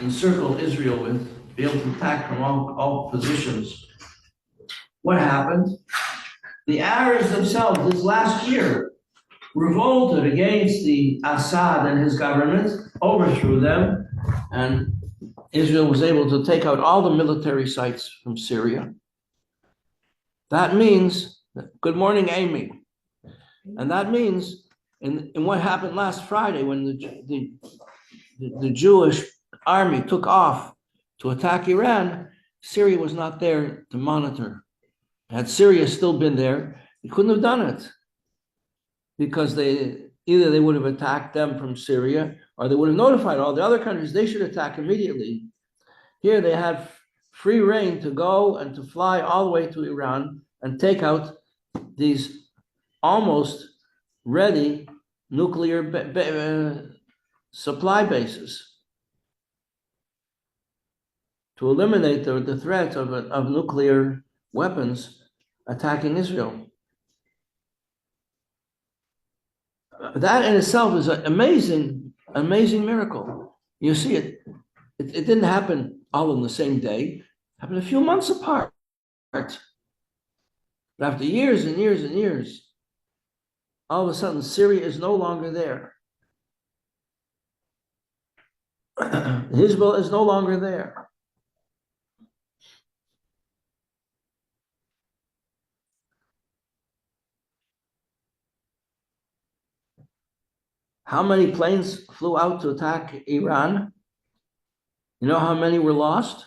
encircle Israel with, be able to attack from all positions. What happened? The Arabs themselves, this last year, revolted against the Assad and his government, overthrew them, and Israel was able to take out all the military sites from Syria. That means, good morning, Amy. And that means, in what happened last Friday when the Jewish army took off to attack Iran, Syria was not there to monitor. Had Syria still been there, they couldn't have done it, because either they would have attacked them from Syria, or they would have notified all the other countries they should attack immediately. Here they had free reign to go and to fly all the way to Iran and take out these almost ready nuclear supply bases to eliminate the threat of nuclear weapons attacking Israel. That in itself is an amazing miracle. You see it didn't happen all in the same day. It happened a few months apart. But after years and years and years, all of a sudden Syria is no longer there. Hezbollah is no longer there. How many planes flew out to attack Iran? You know how many were lost?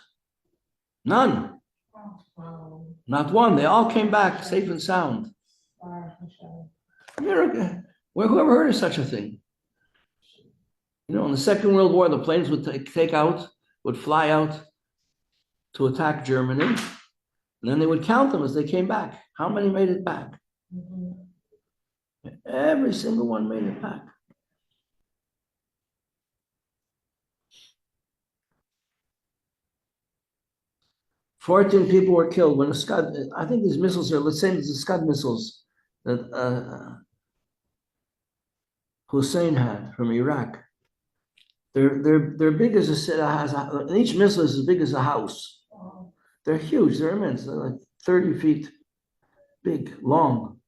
None. Not one. They all came back safe and sound. Whoever heard of such a thing? You know, in the Second World War, the planes would would fly out to attack Germany, and then they would count them as they came back. How many made it back? Every single one made it back. "14 people were killed when a Scud." I think these missiles are the same as the Scud missiles that Hussein had from Iraq. They're big as each missile is as big as a house. They're huge. They're immense. They're like 30 feet big, long.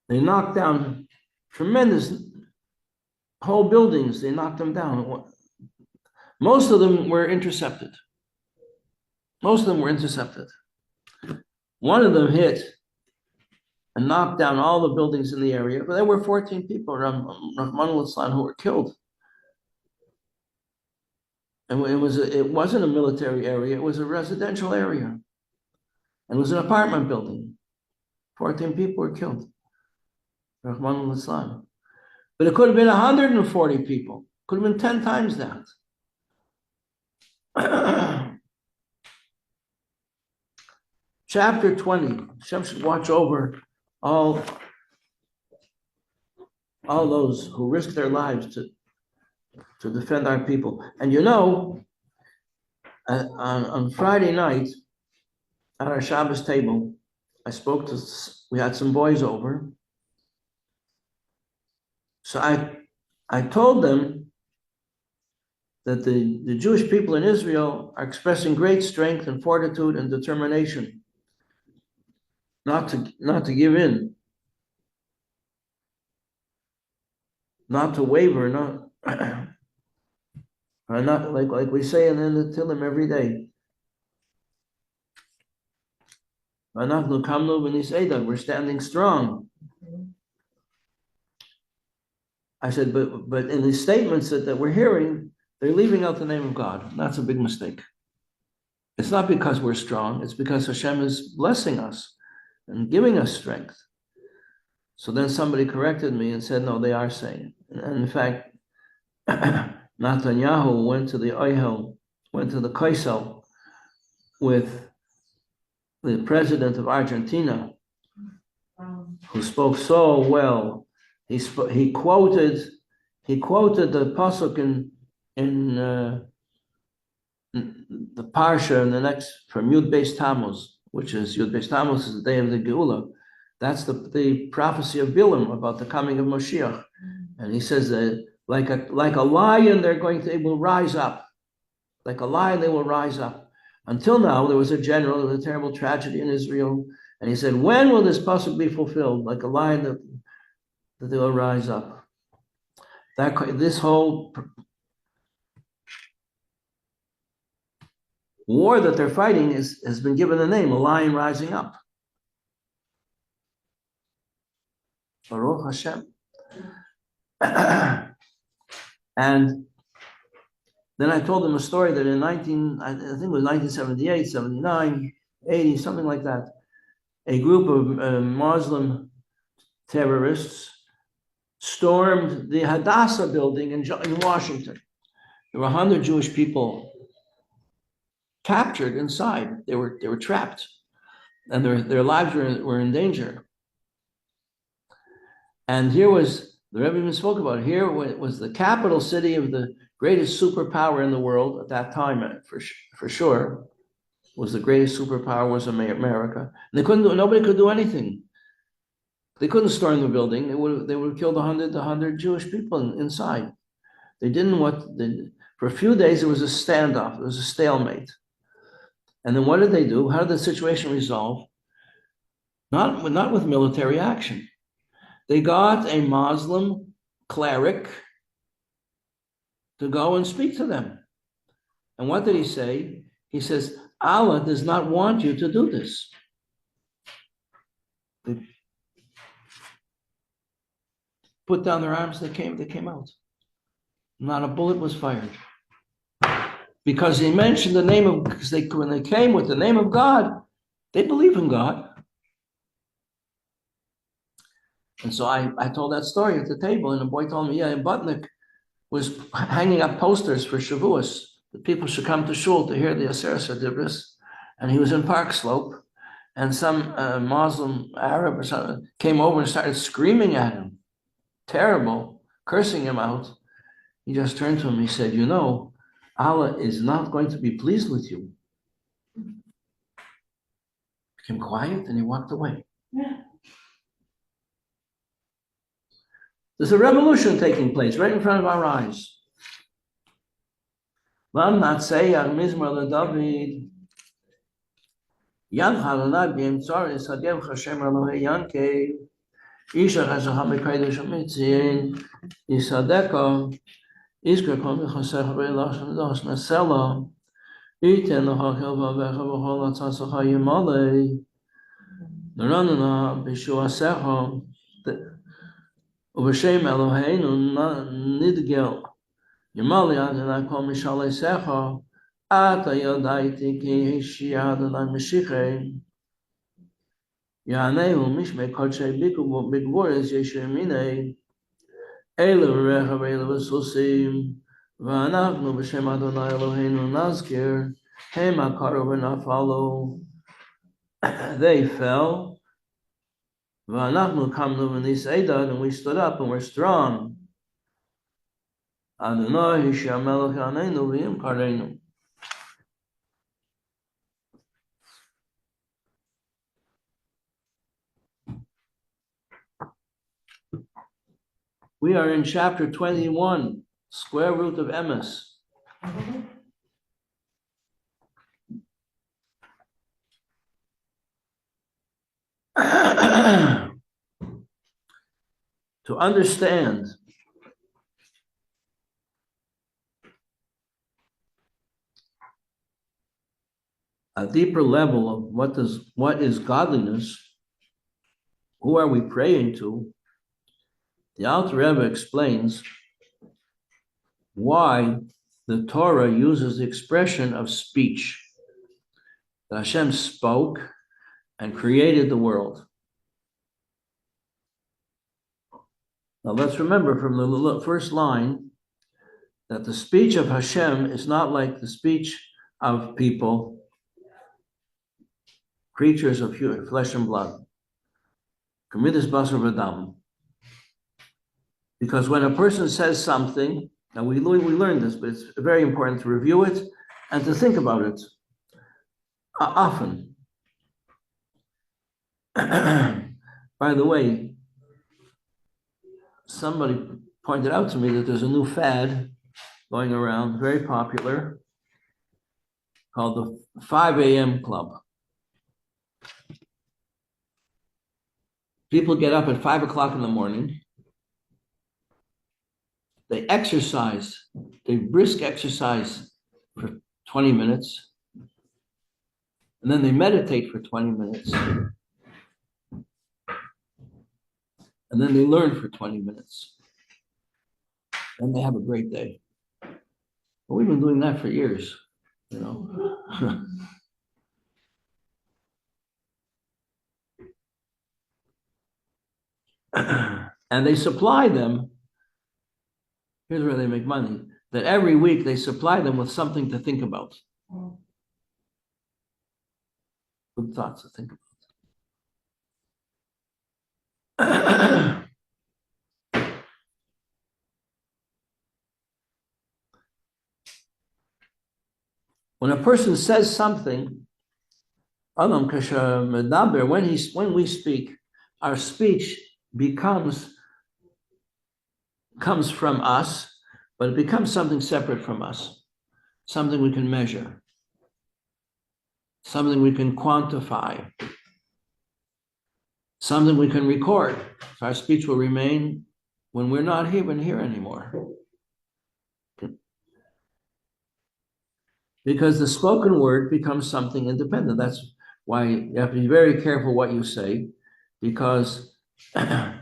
They knocked down tremendous whole buildings. They knocked them down. Most of them were intercepted. One of them hit and knocked down all the buildings in the area, but there were 14 people around Rahman al-Islam who were killed. And it wasn't a military area, it was a residential area. And it was an apartment building. 14 people were killed. Rahman al-Islam. But it could have been 140 people. Could have been 10 times that. Chapter 20. Hashem should watch over all those who risk their lives to defend our people. And you know, on Friday night at our Shabbos table, we had some boys over. So I told them that the Jewish people in Israel are expressing great strength and fortitude and determination not to give in, not to waver, not like we say in the Tillim every day. We're standing strong. I said, but in the statements that we're hearing, they're leaving out the name of God. That's a big mistake. It's not because we're strong, it's because Hashem is blessing us and giving us strength. So then somebody corrected me and said, no, they are saying it. And in fact, Netanyahu went to the Kaisel with the president of Argentina, who spoke so well. He quoted the pasuk in the parsha in the next from Yud Beis Tammuz, which is Yud Beis Tammuz is the day of the Geula. That's the prophecy of Bilam about the coming of Moshiach. And he says that Like a lion, they will rise up. Like a lion, they will rise up. Until now, there was a general, there was a terrible tragedy in Israel, and he said, when will this possibly be fulfilled? Like a lion that they will rise up. This whole war that they're fighting has been given a name, a lion rising up. Baruch Hashem. And then I told them a story that in I think it was 1978, 79, 80, something like that, a group of Muslim terrorists stormed the Hadassah building in Washington. There were 100 Jewish people captured inside. They were trapped, and their lives were in danger. And here was, the Rebbe even spoke about it, here was the capital city of the greatest superpower in the world at that time, for sure, was the greatest superpower was America. And nobody could do anything. They couldn't storm the building. They would have killed 100 Jewish people inside. They didn't for a few days, it was a standoff. It was a stalemate. And then what did they do? How did the situation resolve? Not with military action. They got a Muslim cleric to go and speak to them. And what did he say? He says, Allah does not want you to do this. They put down their arms, they came out. Not a bullet was fired. Because he mentioned the name of, when they came with the name of God, they believe in God. And so I told that story at the table, and the boy told me, yeah, Butnick was hanging up posters for Shavuos, that people should come to shul to hear the Aseret Dibros, and he was in Park Slope, and some Muslim Arab or something came over and started screaming at him, terrible, cursing him out. He just turned to him, he said, you know, Allah is not going to be pleased with you. Became quiet and he walked away. Yeah. There's a revolution taking place right in front of our eyes. Lam Natseyach Mizmor LeDavid Yad Halanah B'Yem Tzaris Hagev Hashem Elohei Yankev Isha Chazaham B'Kodesh HaMitziyin Yisadeka Iskar Kol Michasech B'Elashon Dos Mesela Iten L'Hakel V'Avecha V'Chol Atzasacha Yimalei Neranana B'Shuasecha Ub'Shem Eloheinu Nidgel Yamali Adonai Kol Mishalei Secha Ata Yodaiti Ki Hishi Adonai Meshichei Yanehu Mishmei Kodshei Bigvoris Yeshu Minei Elu Rechav Elu V'Susim V'Anachnu B'Shem Adonai Eloheinu Nazkir Hem HaKaru V'Nafalo. They fell. V'Anachnu Kamnu V'Niseidad, and we stood up and we're strong. Adonai Hisha Melech Yaneinu V'Yim Kareinu. We are in chapter 21, square root of Emes. To understand a deeper level of what is godliness, who are we praying to, the Alter Rebbe explains why the Torah uses the expression of speech. That Hashem spoke and created the world. Now let's remember from the first line that the speech of Hashem is not like the speech of people, creatures of flesh and blood. Kamidas basar v'dam. Because when a person says something, and we learned this, but it's very important to review it and to think about it often. By the way, somebody pointed out to me that there's a new fad going around, very popular, called the 5 a.m. club. People get up at 5 o'clock in the morning. They exercise, they brisk exercise for 20 minutes. And then they meditate for 20 minutes. And then they learn for 20 minutes. And they have a great day. But we've been doing that for years, you know. And they supply them, here's where they make money, that every week they supply them with something to think about. Good thoughts to think about. When a person says something, when we speak, our speech comes from us, but it becomes something separate from us, something we can measure, something we can quantify, something we can record. So our speech will remain when we're not even here anymore. Because the spoken word becomes something independent. That's why you have to be very careful what you say, because a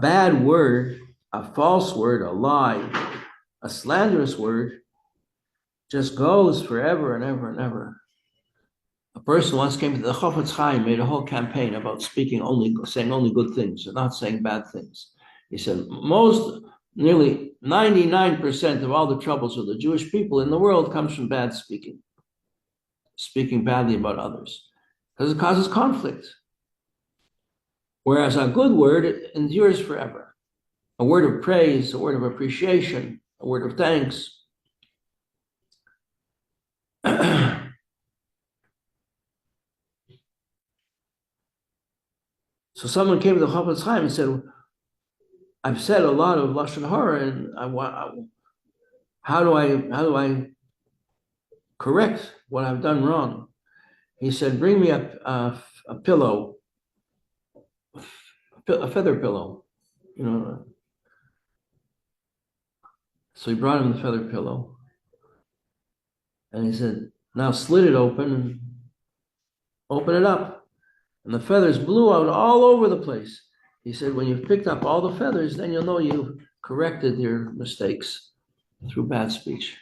bad word, a false word, a lie, a slanderous word just goes forever and ever and ever. A person once came to the Chofetz Chaim, made a whole campaign about saying only good things and not saying bad things. He said nearly 99% of all the troubles of the Jewish people in the world comes from bad speaking badly about others, because it causes conflict. Whereas a good word, it endures forever. A word of praise, a word of appreciation, a word of thanks. So someone came to the Chofetz Chaim and said, I've said a lot of Lashon Hara, and how do I correct what I've done wrong? He said, bring me a pillow, a feather pillow, you know. So he brought him the feather pillow. And he said, now slit it open and open it up. And the feathers blew out all over the place. He said, when you've picked up all the feathers, then you'll know you've corrected your mistakes through bad speech.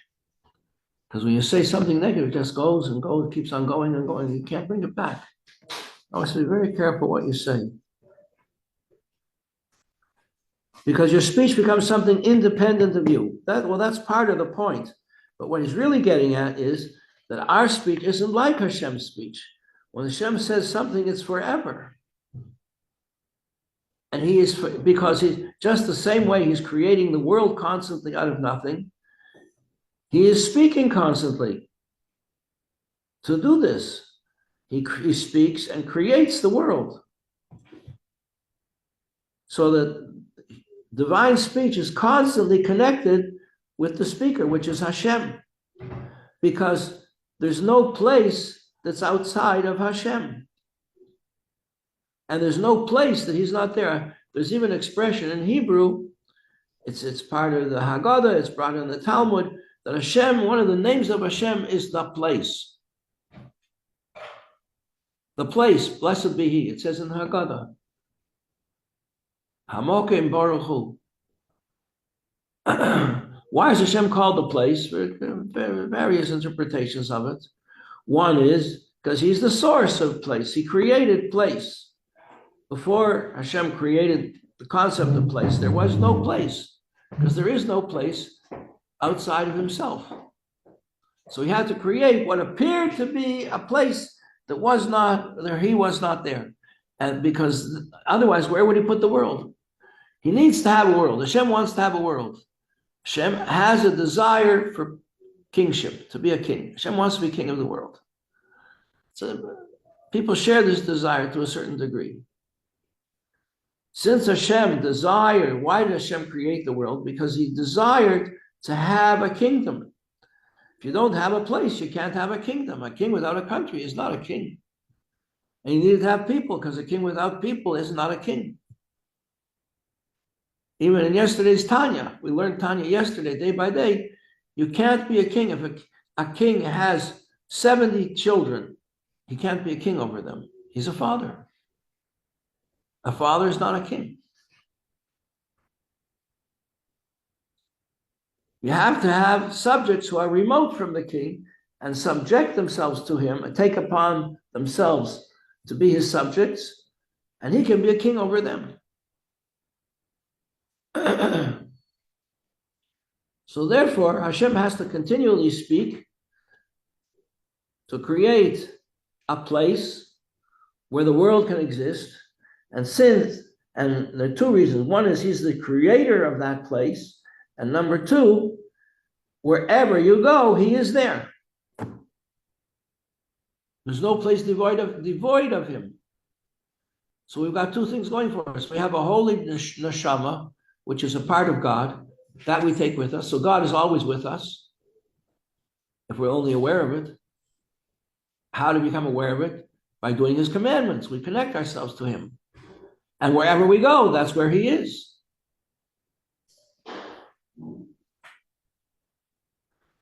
Because when you say something negative, it just goes and goes, keeps on going and going. You can't bring it back. Always be very careful what you say. Because your speech becomes something independent of you. That's part of the point. But what he's really getting at is that our speech isn't like Hashem's speech. When Hashem says something, it's forever. And because he's just the same way he's creating the world constantly out of nothing, he is speaking constantly. To do this, he speaks and creates the world. So that divine speech is constantly connected with the speaker, which is Hashem, because there's no place that's outside of Hashem. And there's no place that he's not there. There's even an expression in Hebrew, it's part of the Haggadah, it's brought in the Talmud, that Hashem, one of the names of Hashem is the place. The place, blessed be he, it says in the Haggadah. Hamokim Baruch Hu. Why is Hashem called the place? Various interpretations of it. One is because he's the source of place. He created place. Before Hashem created the concept of place, there was no place, because there is no place outside of himself. So he had to create what appeared to be a place that was not there. He was not there. And because otherwise, where would he put the world? He needs to have a world. Hashem wants to have a world. Hashem has a desire for kingship, to be a king. Hashem wants to be king of the world. So people share this desire to a certain degree. Since Hashem desired, why did Hashem create the world? Because he desired to have a kingdom. If you don't have a place, you can't have a kingdom. A king without a country is not a king. And you need to have people, because a king without people is not a king. Even in yesterday's Tanya, we learned Tanya yesterday, day by day, you can't be a king. If a king has 70 children, he can't be a king over them. He's a father. A father is not a king. You have to have subjects who are remote from the king and subject themselves to him and take upon themselves to be his subjects, and he can be a king over them. So therefore, Hashem has to continually speak to create a place where the world can exist. And there are two reasons. One is he's the creator of that place. And number two, wherever you go, he is there. There's no place devoid of him. So we've got two things going for us. We have a holy neshama, which is a part of God, that we take with us. So God is always with us, if we're only aware of it. How do we become aware of it? By doing his commandments. We connect ourselves to him. And wherever we go, that's where he is.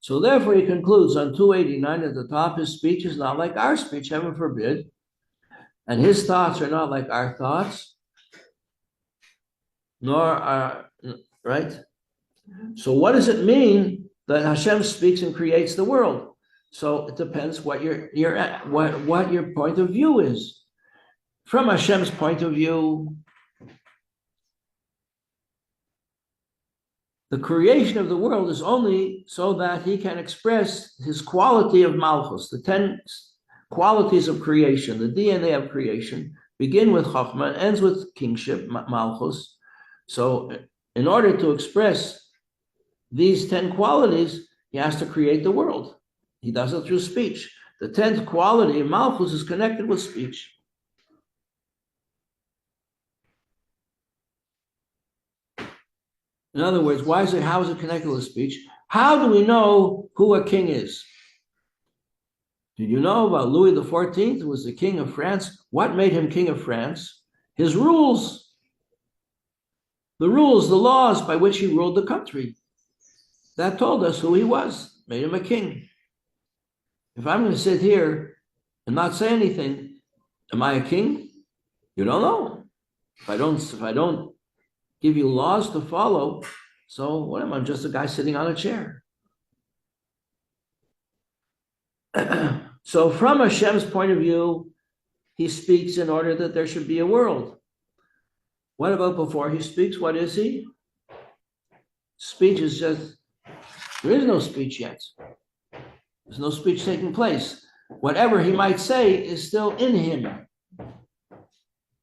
So therefore he concludes on 289 at the top, his speech is not like our speech, heaven forbid. And his thoughts are not like our thoughts, nor are, right? So what does it mean that Hashem speaks and creates the world? So it depends what what your point of view is. From Hashem's point of view, the creation of the world is only so that he can express his quality of Malchus, the 10 qualities of creation, the DNA of creation, begin with Chokhmah, ends with kingship, Malchus. So in order to express these 10 qualities, he has to create the world. He does it through speech. The 10th quality of Malchus is connected with speech. In other words, how is it connected with speech? How do we know who a king is? Did you know about Louis XIV, who was the king of France? What made him king of France? His rules. The rules, the laws by which he ruled the country. That told us who he was, made him a king. If I'm going to sit here and not say anything, am I a king? You don't know. If I don't give you laws to follow, so what am I? I'm just a guy sitting on a chair. So from Hashem's point of view, he speaks in order that there should be a world. What about before he speaks? What is he? Speech is just, there is no speech yet. There's no speech taking place. Whatever he might say is still in him.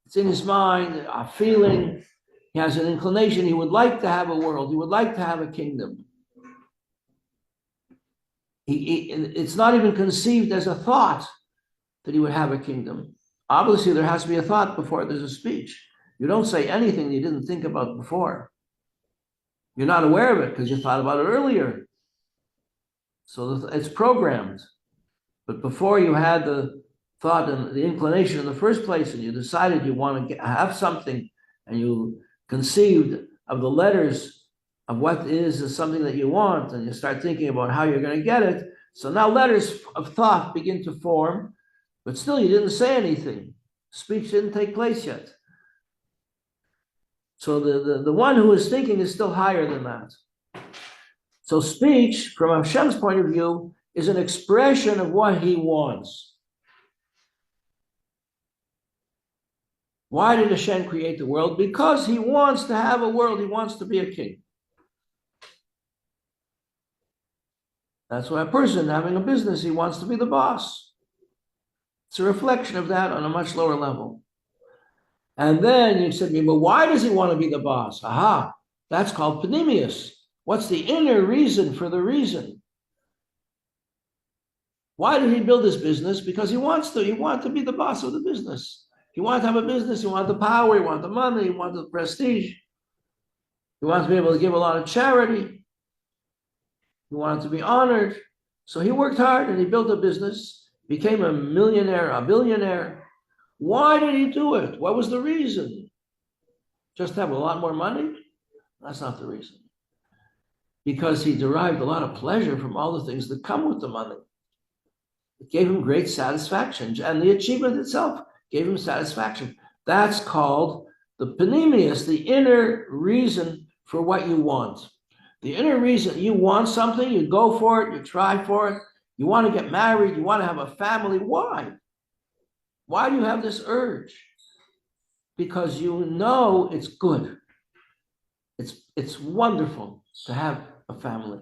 It's in his mind, a feeling. He has an inclination. He would like to have a world. He would like to have a kingdom. It's not even conceived as a thought that he would have a kingdom. Obviously, there has to be a thought before there's a speech. You don't say anything you didn't think about before. You're not aware of it because you thought about it earlier. So it's programmed. But before you had the thought and the inclination in the first place, and you decided you want to have something, and you conceived of the letters of what is something that you want, and you start thinking about how you're going to get it. So now letters of thought begin to form, but still you didn't say anything. Speech didn't take place yet. So the one who is thinking is still higher than that. So speech, from Hashem's point of view, is an expression of what he wants. Why did Hashem create the world? Because he wants to have a world. He wants to be a king. That's why a person having a business, he wants to be the boss. It's a reflection of that on a much lower level. And then you said to me, but why does he want to be the boss? Aha, that's called panemius. What's the inner reason for the reason? Why did he build this business? Because he wants to be the boss of the business. He wanted to have a business. He wanted the power. He wanted the money. He wanted the prestige. He wanted to be able to give a lot of charity. He wanted to be honored. So he worked hard and he built a business, became a millionaire, a billionaire. Why did he do it? What was the reason? Just to have a lot more money? That's not the reason. Because he derived a lot of pleasure from all the things that come with the money. It gave him great satisfaction, and the achievement itself gave him satisfaction. That's called the panemius, the inner reason for what you want. The inner reason you want something, you go for it, you try for it, you want to get married, you want to have a family. Why? Why do you have this urge? Because you know it's good. It's wonderful to have a family.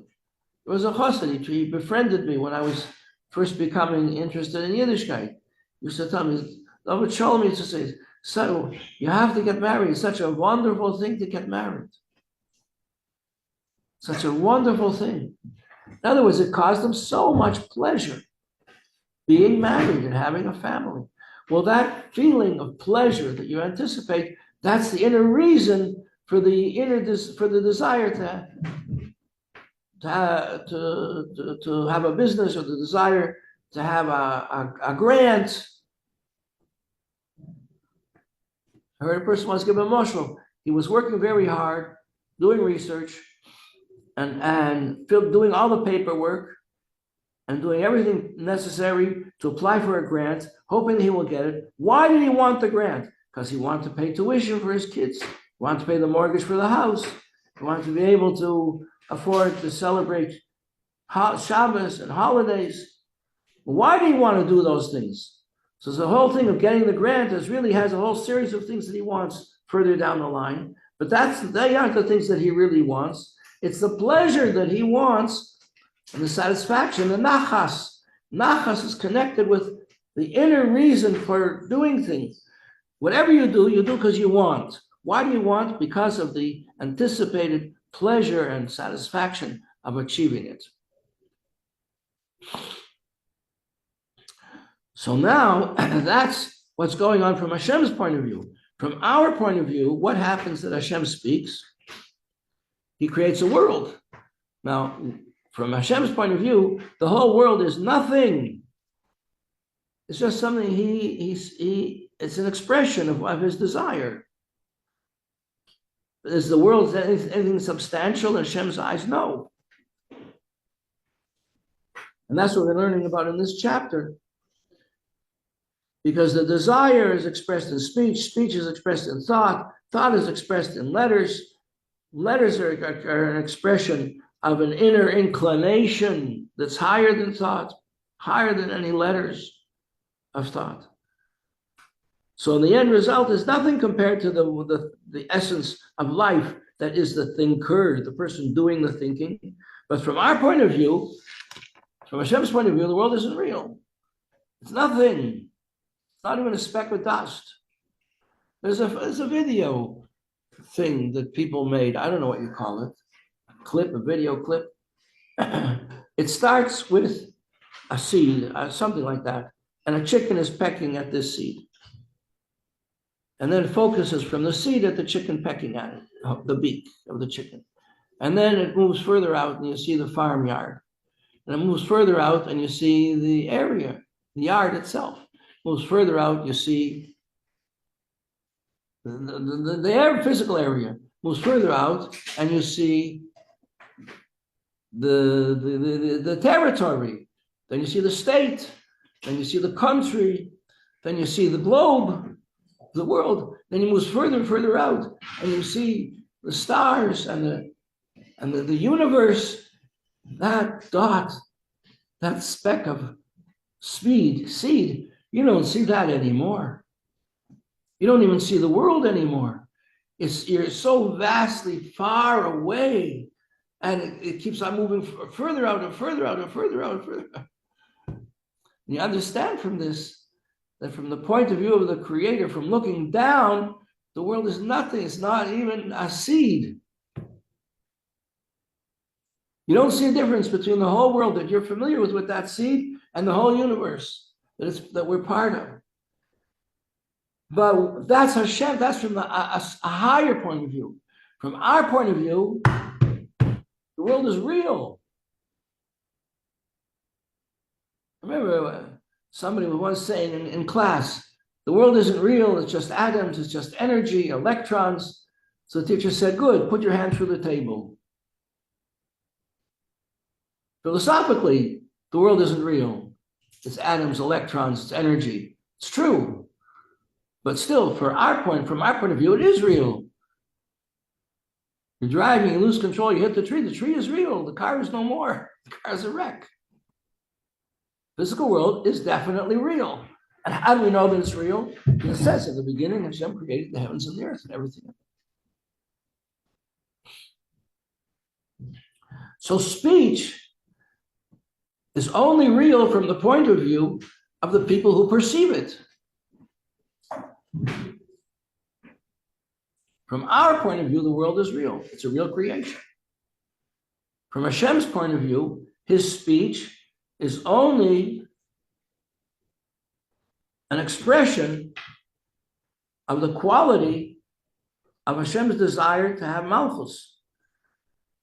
There was a chassid, he befriended me when I was first becoming interested in Yiddishkeit. He used to tell me, David Shalom used to say, so you have to get married. It's such a wonderful thing to get married. Such a wonderful thing. In other words, it caused him so much pleasure being married and having a family. Well, that feeling of pleasure that you anticipate, that's the inner reason for the desire to have a business, or the desire to have a grant. I heard a person once give a mashal. He was working very hard, doing research, and doing all the paperwork, and doing everything necessary to apply for a grant, hoping he will get it. Why did he want the grant? Because he wanted to pay tuition for his kids. He wanted to pay the mortgage for the house. He wanted to be able to afford to celebrate Shabbos and holidays. Why do you want to do those things? So the whole thing of getting the grant really has a whole series of things that he wants further down the line. But they aren't the things that he really wants. It's the pleasure that he wants and the satisfaction, the nachas. Nachas is connected with the inner reason for doing things. Whatever you do because you want. Why do you want? Because of the anticipated pleasure and satisfaction of achieving it. So now, that's what's going on from Hashem's point of view. From our point of view, what happens that Hashem speaks? He creates a world. Now, from Hashem's point of view, the whole world is nothing. It's just something it's an expression of his desire. Is the world anything substantial in Hashem's eyes? No. And that's what we're learning about in this chapter. Because the desire is expressed in speech, speech is expressed in thought, thought is expressed in letters. Letters are an expression of an inner inclination that's higher than thought, higher than any letters of thought. So the end result is nothing compared to the essence of life, that is the thinker, the person doing the thinking. But from our point of view, from Hashem's point of view, the world isn't real. It's nothing. It's not even a speck of dust. There's a video thing that people made. I don't know what you call it. A video clip. It starts with a seed, something like that. And a chicken is pecking at this seed. And then it focuses from the seed at the chicken pecking at it, the beak of the chicken. And then it moves further out and you see the farmyard. And it moves further out and you see the area, the yard itself. Moves further out, you see the physical area. Moves further out and you see the territory. Then you see the state. Then you see the country. Then you see the globe, the world. Then he moves further and further out and you see the stars and the universe. That dot, that speck of seed, you don't see that anymore. You don't even see the world anymore. You're so vastly far away, and it keeps on moving further out and further out and further out and further out. And you understand from this that from the point of view of the Creator, from looking down, the world is nothing. It's not even a seed. You don't see a difference between the whole world that you're familiar with that seed and the whole universe that we're part of. But that's Hashem, that's from a higher point of view. From our point of view, the world is real. I remember somebody was once saying in class, the world isn't real, it's just atoms, it's just energy, electrons. So the teacher said, good, put your hand through the table. Philosophically, the world isn't real. It's atoms, electrons, it's energy. It's true. But still, from our point of view, it is real. You're driving, you lose control, you hit the tree is real, the car is no more, the car is a wreck. Physical world is definitely real. And how do we know that it's real? It says at the beginning, Hashem created the heavens and the earth and everything. So speech is only real from the point of view of the people who perceive it. From our point of view, the world is real. It's a real creation. From Hashem's point of view, his speech is only an expression of the quality of Hashem's desire to have Malchus.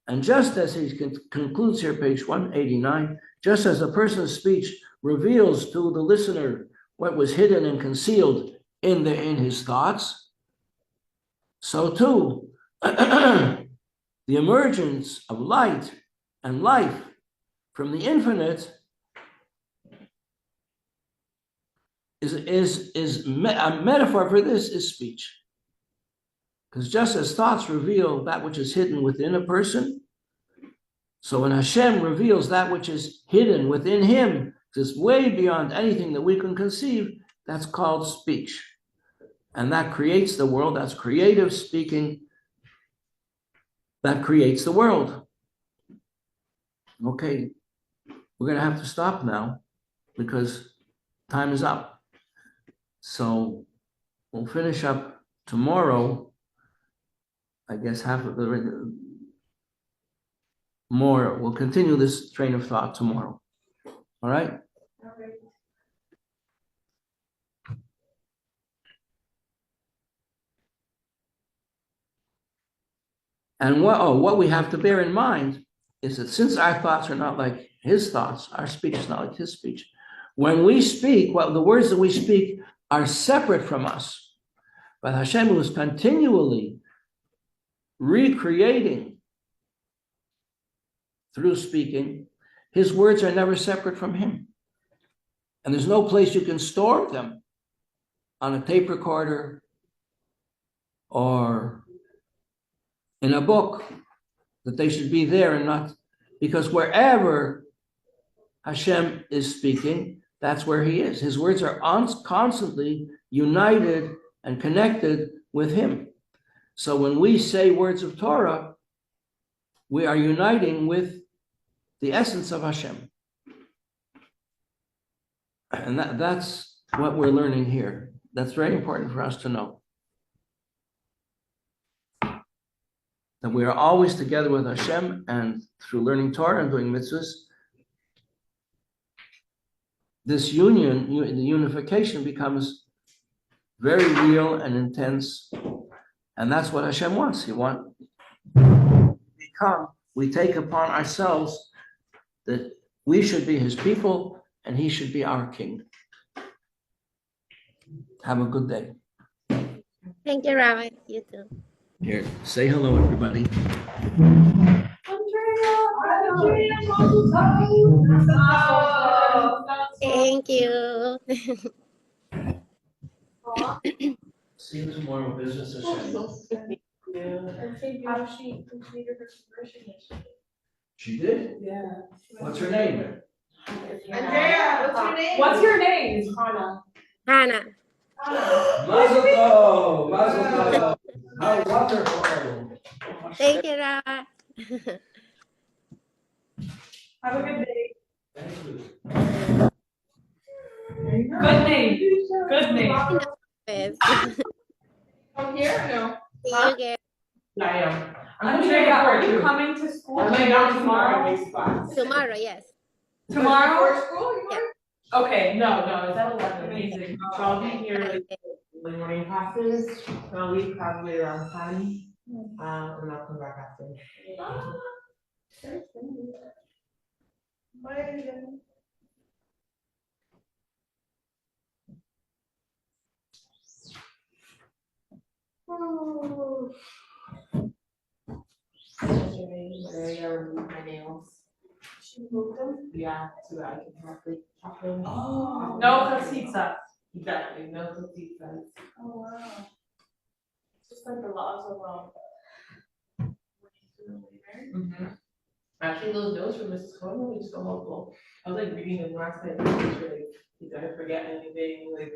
And just as he concludes here, page 189, just as a person's speech reveals to the listener what was hidden and concealed in his thoughts, so too, the emergence of light and life from the infinite is a metaphor for this is speech. Because just as thoughts reveal that which is hidden within a person, so when Hashem reveals that which is hidden within him, is way beyond anything that we can conceive, that's called speech. And that creates the world, that's creative speaking, that creates the world. Okay, we're going to have to stop now because time is up. So we'll finish up tomorrow. I guess half of the more. We'll continue this train of thought tomorrow. All right? Okay. And what we have to bear in mind is that since our thoughts are not like his thoughts, our speech is not like his speech. When we speak, the words that we speak are separate from us. But Hashem was continually recreating through speaking. His words are never separate from him. And there's no place you can store them on a tape recorder or in a book, that they should be there and not, because wherever Hashem is speaking, that's where he is. His words are constantly united and connected with him. So when we say words of Torah, we are uniting with the essence of Hashem. And that's what we're learning here. That's very important for us to know. That we are always together with Hashem, and through learning Torah and doing mitzvahs, this union, the unification becomes very real and intense. And that's what Hashem wants. He wants we take upon ourselves that we should be his people and he should be our king. Have a good day. Thank you, Rabbi. You too. Here, say hello, everybody. Thank you. See you tomorrow, business Hashem. She completed her conversion yesterday. She did? Yeah. What's her name? Andrea, what's your name? What's your name? Hannah. Hannah. Mazel tov, mazel tov. How wonderful. Thank you, Rabbi. Have a good day. Thank you. Good name. Good name. From here or no? See you again. I am. Andrea, are you coming to school? Not tomorrow. Tomorrow, yes. Tomorrow? Yeah. Okay, no, it's at 11. Amazing. So I'll be here. my morning classes, and I'll leave probably around 10, and I'll come back after. Yesterday, I removed my nails. She moved them? Yeah, so that I can properly chop them. Oh. No cosita. Exactly, no cositas. Oh, wow. Just like the laws of, Actually, those notes from Mrs. Cohen were so helpful. I was like reading them last night, and it was really, you don't forget anything, like,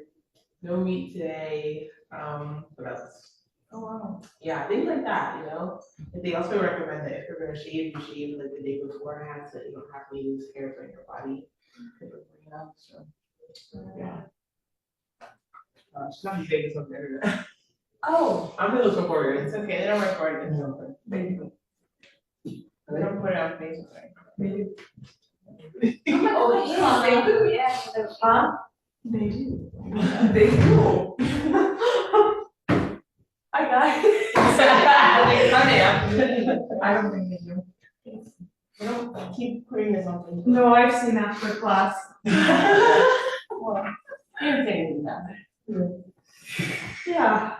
no meat today, what else? oh, wow. Yeah, things like that, you know? And they also recommend that if you're gonna shave, you shave like the day beforehand, so that you don't have to use hairs on your body. You know, so, yeah. She's not saying something. Oh, I'm gonna look for it, it's okay, they don't record it, so. Thank you. They don't put it on Facebook, right? oh, yeah. Huh? They do. They do. Hi, guys. I don't think they do. They don't keep putting this on Facebook. No, I've seen after class. Well, you're saying that. Yeah.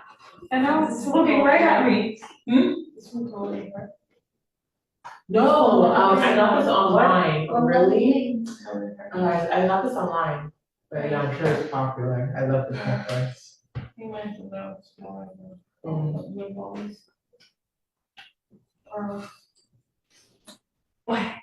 And now it's looking right at me. This one's totally different. No, I got this online. What? Really? I got this online, but yeah, I'm sure it's popular. I love this necklace. He went to the store. What?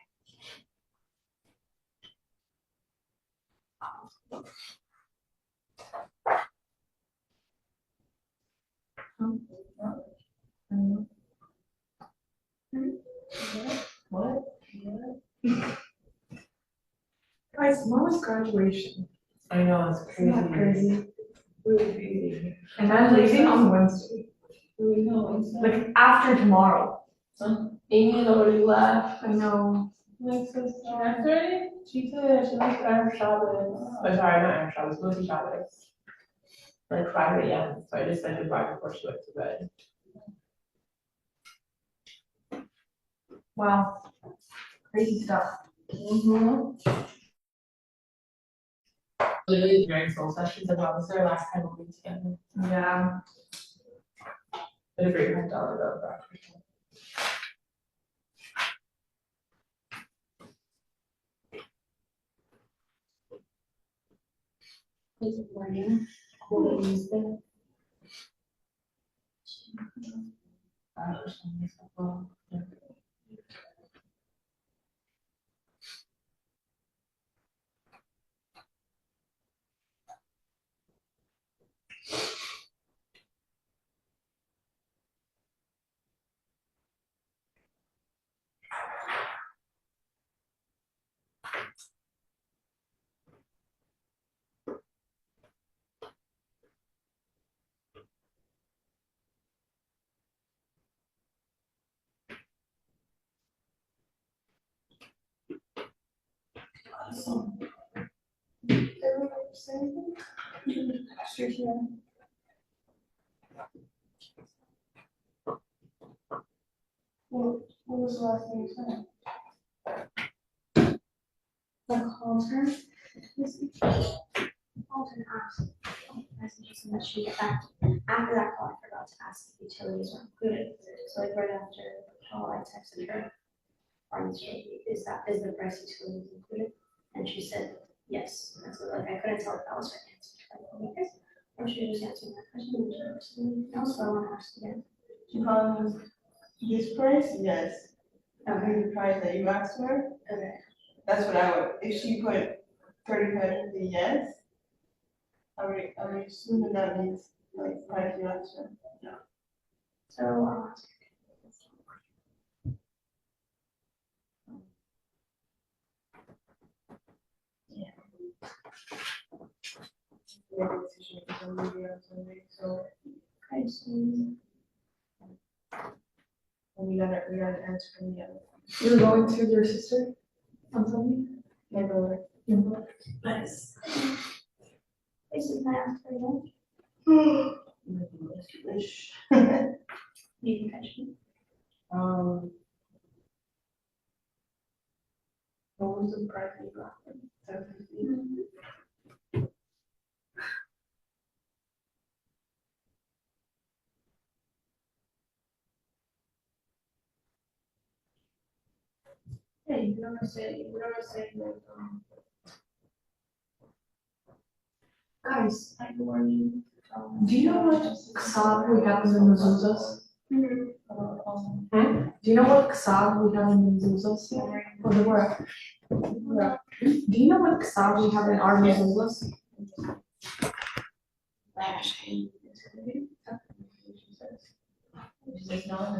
Guys, tomorrow's graduation. I know, it's Isn't that crazy. crazy? Really crazy. And I'm leaving on Wednesday. Like after tomorrow. Amy already left. I know. That's right. She said she likes Irish Shabbos. Oh, sorry, not Irish Shabbos, Lucy Shabbos. Like 5 a.m. So I just sent it by before she went to bed. Wow. Crazy stuff. Literally during soul sessions as well. This is our last time we'll be together. Yeah. Been a great $5 though, for actually. Good morning. What is the What was the last thing you said? called her? Called and asked messages and that she get back. After that call, I forgot to ask if utilities were included. So like right after the call, I texted her. Is the price utilities included? And she said, yes. And so like I couldn't tell if that was her answer. Like, yes. Or she was just answering that question. And also I want to ask again. This price, yes. Okay. The price that you asked for, Okay. that's what I would, if she put 350, yes. I would assume that that means like price you asked for. So I'll ask. Make a decision for somebody or something, so, Okay, so and we got an answer from the other. You're going to your sister on Sunday? My brother. Nice. basically, can I ask her again? Wish. You can catch me. What was the price you got? 750? Hey, we don't say like, guys, I'm warning. Do you know what Ksab we have in the mezuzahs? Do you know what Ksab we have in the mezuzahs? For the work. Do you know what Ksab we have in our mezuzahs? She says no.